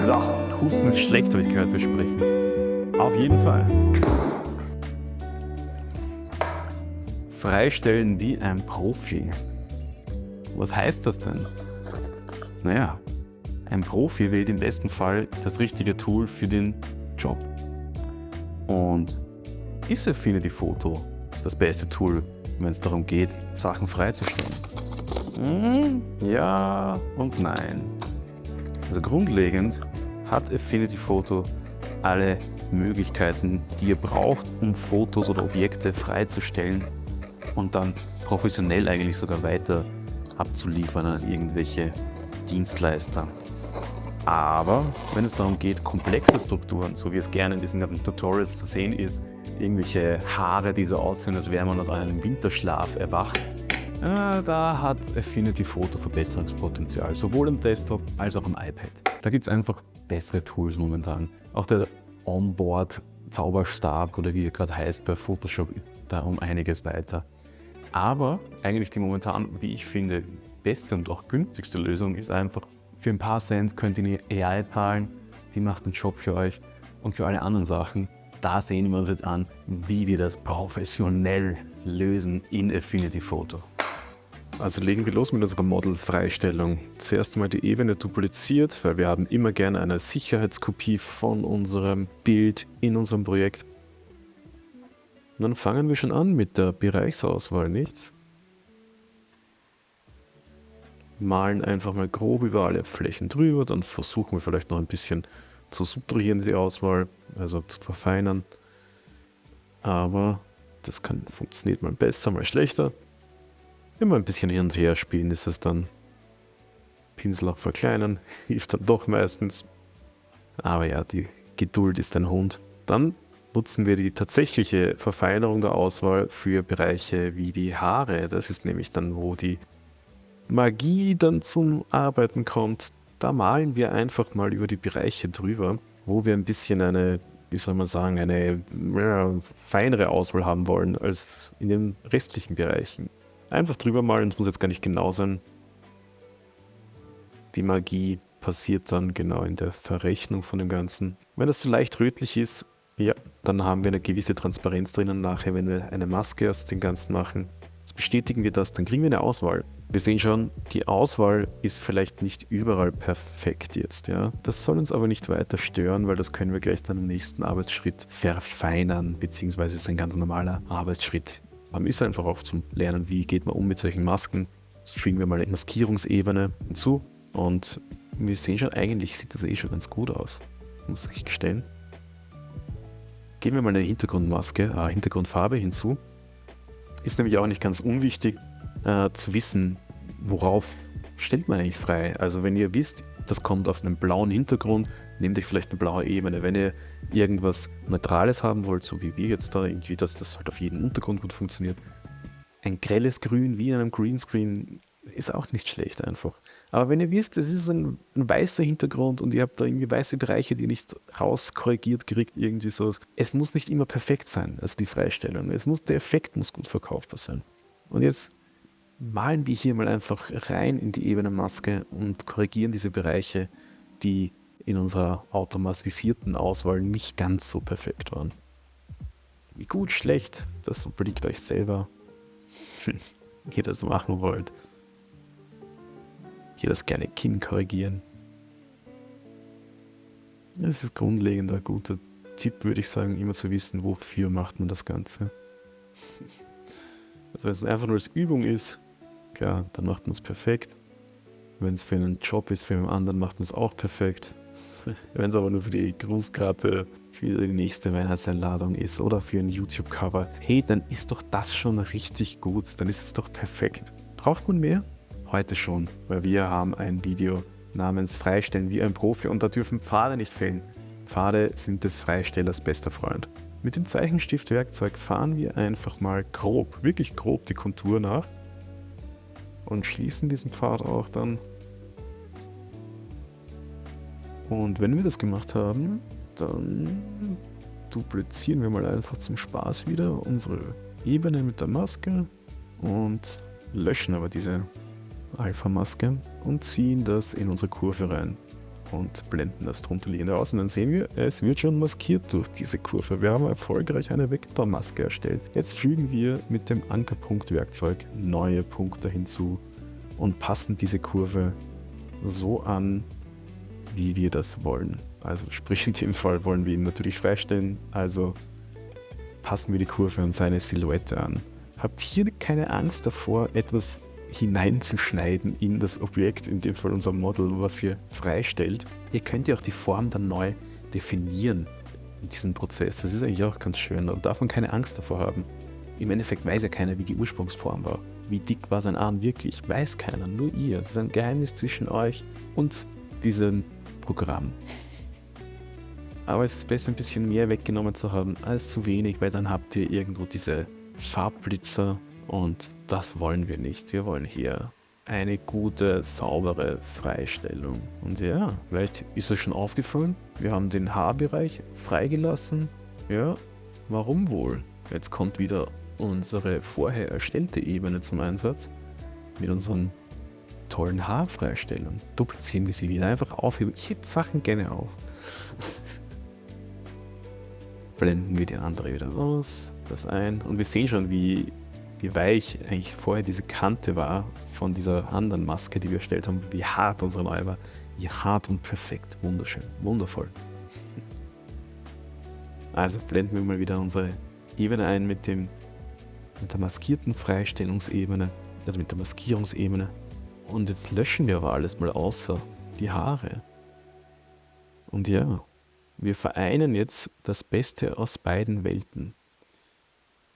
So, Husten ist schlecht, habe ich gehört, für Sprechen. Auf jeden Fall. Freistellen wie ein Profi. Was heißt das denn? Naja, ein Profi wählt im besten Fall das richtige Tool für den Job. Und ist Affinity Photo das beste Tool, wenn es darum geht, Sachen freizustellen? Ja und nein. Also grundlegend hat Affinity Photo alle Möglichkeiten, die ihr braucht, um Fotos oder Objekte freizustellen und dann professionell eigentlich sogar weiter abzuliefern an irgendwelche Dienstleister. Aber wenn es darum geht, komplexe Strukturen, so wie es gerne in diesen ganzen Tutorials zu sehen ist, irgendwelche Haare, die so aussehen, als wäre man aus einem Winterschlaf erwacht, da hat Affinity Photo Verbesserungspotenzial, sowohl am Desktop als auch am iPad. Da gibt es einfach bessere Tools momentan. Auch der Onboard-Zauberstab oder wie er gerade heißt bei Photoshop ist da um einiges weiter. Aber eigentlich die momentan, wie ich finde, beste und auch günstigste Lösung ist einfach, für ein paar Cent könnt ihr eine AI zahlen, die macht den Job für euch und für alle anderen Sachen. Da sehen wir uns jetzt an, wie wir das professionell lösen in Affinity Photo. Also legen wir los mit unserer Model-Freistellung. Zuerst einmal die Ebene dupliziert, weil wir haben immer gerne eine Sicherheitskopie von unserem Bild in unserem Projekt. Und dann fangen wir schon an mit der Bereichsauswahl, nicht? Malen einfach mal grob über alle Flächen drüber, dann versuchen wir vielleicht noch ein bisschen zu subtrahieren, die Auswahl, also zu verfeinern. Aber das funktioniert mal besser, mal schlechter. Immer ein bisschen hin und her spielen ist es dann. Pinsel auch verkleinern, hilft dann doch meistens. Aber ja, die Geduld ist ein Hund. Dann nutzen wir die tatsächliche Verfeinerung der Auswahl für Bereiche wie die Haare. Das ist nämlich dann, wo die Magie dann zum Arbeiten kommt. Da malen wir einfach mal über die Bereiche drüber, wo wir ein bisschen eine feinere Auswahl haben wollen als in den restlichen Bereichen. Einfach drüber malen, das muss jetzt gar nicht genau sein. Die Magie passiert dann genau in der Verrechnung von dem Ganzen. Wenn das so leicht rötlich ist, ja, dann haben wir eine gewisse Transparenz drinnen nachher, wenn wir eine Maske aus dem Ganzen machen. Jetzt bestätigen wir das, dann kriegen wir eine Auswahl. Wir sehen schon, die Auswahl ist vielleicht nicht überall perfekt jetzt, ja. Das soll uns aber nicht weiter stören, weil das können wir gleich dann im nächsten Arbeitsschritt verfeinern, beziehungsweise ist ein ganz normaler Arbeitsschritt. Man ist einfach auch zum Lernen, wie geht man um mit solchen Masken. Jetzt fügen wir mal eine Maskierungsebene hinzu und wir sehen schon, eigentlich sieht das schon ganz gut aus, muss ich gestehen. Geben wir mal eine Hintergrundfarbe hinzu. Ist nämlich auch nicht ganz unwichtig zu wissen, worauf stellt man eigentlich frei. Also wenn ihr wisst, das kommt auf einem blauen Hintergrund, nehmt euch vielleicht eine blaue Ebene. Wenn ihr irgendwas Neutrales haben wollt, so wie wir jetzt da, irgendwie, dass das halt auf jedem Untergrund gut funktioniert, ein grelles Grün wie in einem Greenscreen ist auch nicht schlecht einfach. Aber wenn ihr wisst, es ist ein weißer Hintergrund und ihr habt da irgendwie weiße Bereiche, die nicht rauskorrigiert kriegt, irgendwie so. Es muss nicht immer perfekt sein, also die Freistellung. Der Effekt muss gut verkaufbar sein. Und jetzt malen wir hier mal einfach rein in die Ebenenmaske und korrigieren diese Bereiche, die in unserer automatisierten Auswahl nicht ganz so perfekt waren. Wie gut, schlecht, das obliegt euch selber. Ihr das machen wollt. Hier das kleine Kinn korrigieren. Das ist grundlegend ein guter Tipp, würde ich sagen, immer zu wissen, wofür macht man das Ganze. Also wenn es einfach nur als Übung ist, klar, dann macht man es perfekt. Wenn es für einen Job ist, für einen anderen, macht man es auch perfekt. Wenn es aber nur für die Grußkarte, für die nächste Weihnachtseinladung ist oder für ein YouTube-Cover, hey, dann ist doch das schon richtig gut, dann ist es doch perfekt. Braucht man mehr? Heute schon, weil wir haben ein Video namens Freistellen wie ein Profi und da dürfen Pfade nicht fehlen. Pfade sind des Freistellers bester Freund. Mit dem Zeichenstiftwerkzeug fahren wir einfach mal grob, wirklich grob die Kontur nach und schließen diesen Pfad auch dann. Und wenn wir das gemacht haben, dann duplizieren wir mal einfach zum Spaß wieder unsere Ebene mit der Maske und löschen aber diese Alpha-Maske und ziehen das in unsere Kurve rein. und blenden das drunterliegende aus und dann sehen wir, es wird schon maskiert durch diese Kurve. Wir haben erfolgreich eine Vektormaske erstellt. Jetzt fügen wir mit dem Ankerpunktwerkzeug neue Punkte hinzu und passen diese Kurve so an, wie wir das wollen. Also sprich in dem Fall wollen wir ihn natürlich freistellen, also passen wir die Kurve an seine Silhouette an. Habt hier keine Angst davor, etwas hineinzuschneiden in das Objekt, in dem Fall unser Model, was ihr freistellt. Ihr könnt ja auch die Form dann neu definieren in diesem Prozess. Das ist eigentlich auch ganz schön und darf man keine Angst davor haben. Im Endeffekt weiß ja keiner, wie die Ursprungsform war. Wie dick war sein Arm wirklich? Weiß keiner, nur ihr. Das ist ein Geheimnis zwischen euch und diesem Programm. Aber es ist besser, ein bisschen mehr weggenommen zu haben als zu wenig, weil dann habt ihr irgendwo diese Farbblitzer und das wollen wir nicht. Wir wollen hier eine gute, saubere Freistellung. Und ja, vielleicht ist es schon aufgefallen, wir haben den Haarbereich freigelassen. Ja, warum wohl? Jetzt kommt wieder unsere vorher erstellte Ebene zum Einsatz mit unseren tollen Haarfreistellungen. Duplizieren wir sie wieder, einfach aufheben. Ich heb Sachen gerne auf. Blenden wir die andere wieder aus, das ein und wir sehen schon, wie weich eigentlich vorher diese Kante war von dieser anderen Maske, die wir erstellt haben, wie hart unsere neue war, wie hart und perfekt, wunderschön, wundervoll. Also blenden wir mal wieder unsere Ebene ein mit der maskierten Freistellungsebene, also mit der Maskierungsebene und jetzt löschen wir aber alles mal außer die Haare. Und ja, wir vereinen jetzt das Beste aus beiden Welten.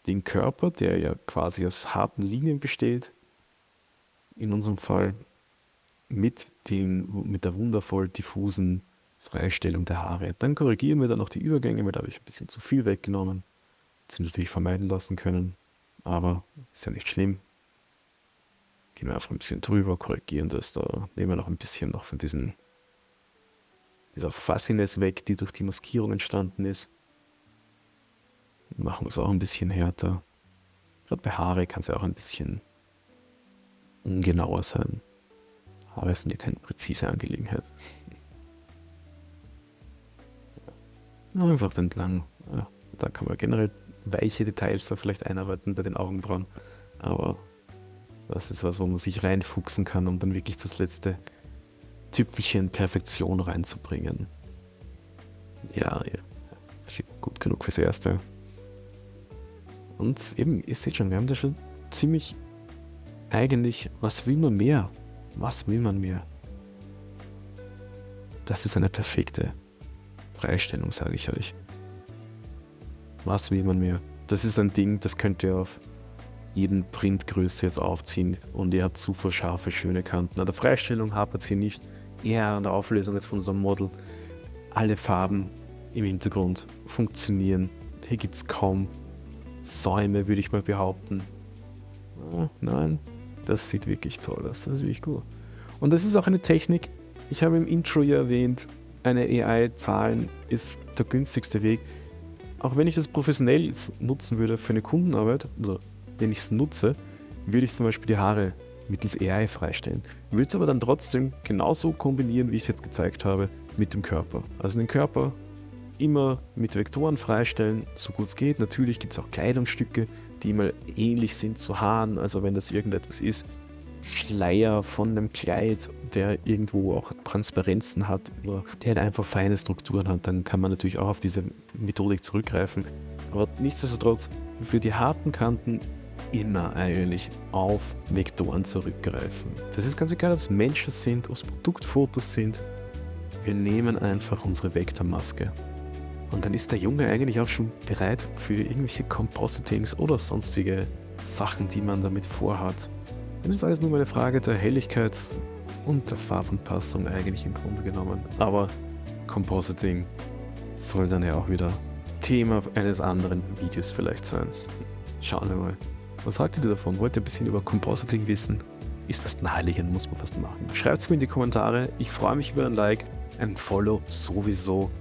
Den Körper, der ja quasi aus harten Linien besteht, in unserem Fall mit der wundervoll diffusen Freistellung der Haare. Dann korrigieren wir dann noch die Übergänge, weil da habe ich ein bisschen zu viel weggenommen. Das sie natürlich vermeiden lassen können, aber ist ja nicht schlimm. Gehen wir einfach ein bisschen drüber, korrigieren das, da nehmen wir noch ein bisschen von dieser Fussiness weg, die durch die Maskierung entstanden ist. Machen es auch ein bisschen härter. Gerade bei Haare kann es ja auch ein bisschen ungenauer sein. Haare sind ja keine präzise Angelegenheit. Einfach entlang. Ja, da kann man generell weiche Details da vielleicht einarbeiten bei den Augenbrauen. Aber das ist was, wo man sich reinfuchsen kann, um dann wirklich das letzte Tüpfelchen Perfektion reinzubringen. Ja. Gut genug fürs Erste. Und eben, ihr seht schon, wir haben da schon ziemlich eigentlich, was will man mehr? Was will man mehr? Das ist eine perfekte Freistellung, sage ich euch. Was will man mehr? Das ist ein Ding, das könnt ihr auf jeden Printgröße jetzt aufziehen und ihr habt super scharfe, schöne Kanten. An der Freistellung hapert es hier nicht. Eher an der Auflösung jetzt von unserem Model. Alle Farben im Hintergrund funktionieren. Hier gibt es kaum Säume, würde ich mal behaupten. Oh, nein, das sieht wirklich toll aus. Das ist wirklich cool. Und das ist auch eine Technik, ich habe im Intro ja erwähnt, eine AI-Zahlen ist der günstigste Weg. Auch wenn ich das professionell nutzen würde für eine Kundenarbeit, also wenn ich es nutze, würde ich zum Beispiel die Haare mittels AI freistellen. Würde es aber dann trotzdem genauso kombinieren, wie ich es jetzt gezeigt habe, mit dem Körper. Also den Körper immer mit Vektoren freistellen, so gut es geht. Natürlich gibt es auch Kleidungsstücke, die mal ähnlich sind zu Haaren, also wenn das irgendetwas ist, Schleier von einem Kleid, der irgendwo auch Transparenzen hat oder der einfach feine Strukturen hat, dann kann man natürlich auch auf diese Methodik zurückgreifen. Aber nichtsdestotrotz, für die harten Kanten immer eigentlich auf Vektoren zurückgreifen. Das ist ganz egal, ob es Menschen sind, ob es Produktfotos sind. Wir nehmen einfach unsere Vektormaske. Und dann ist der Junge eigentlich auch schon bereit für irgendwelche Compositings oder sonstige Sachen, die man damit vorhat. Das ist alles nur eine Frage der Helligkeit und der Farbanpassung eigentlich im Grunde genommen. Aber Compositing soll dann ja auch wieder Thema eines anderen Videos vielleicht sein. Schauen wir mal. Was haltet ihr davon? Wollt ihr ein bisschen über Compositing wissen? Ist fast naheliegend, muss man fast machen. Schreibt es mir in die Kommentare. Ich freue mich über ein Like, ein Follow sowieso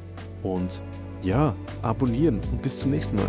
und ja, abonnieren und bis zum nächsten Mal.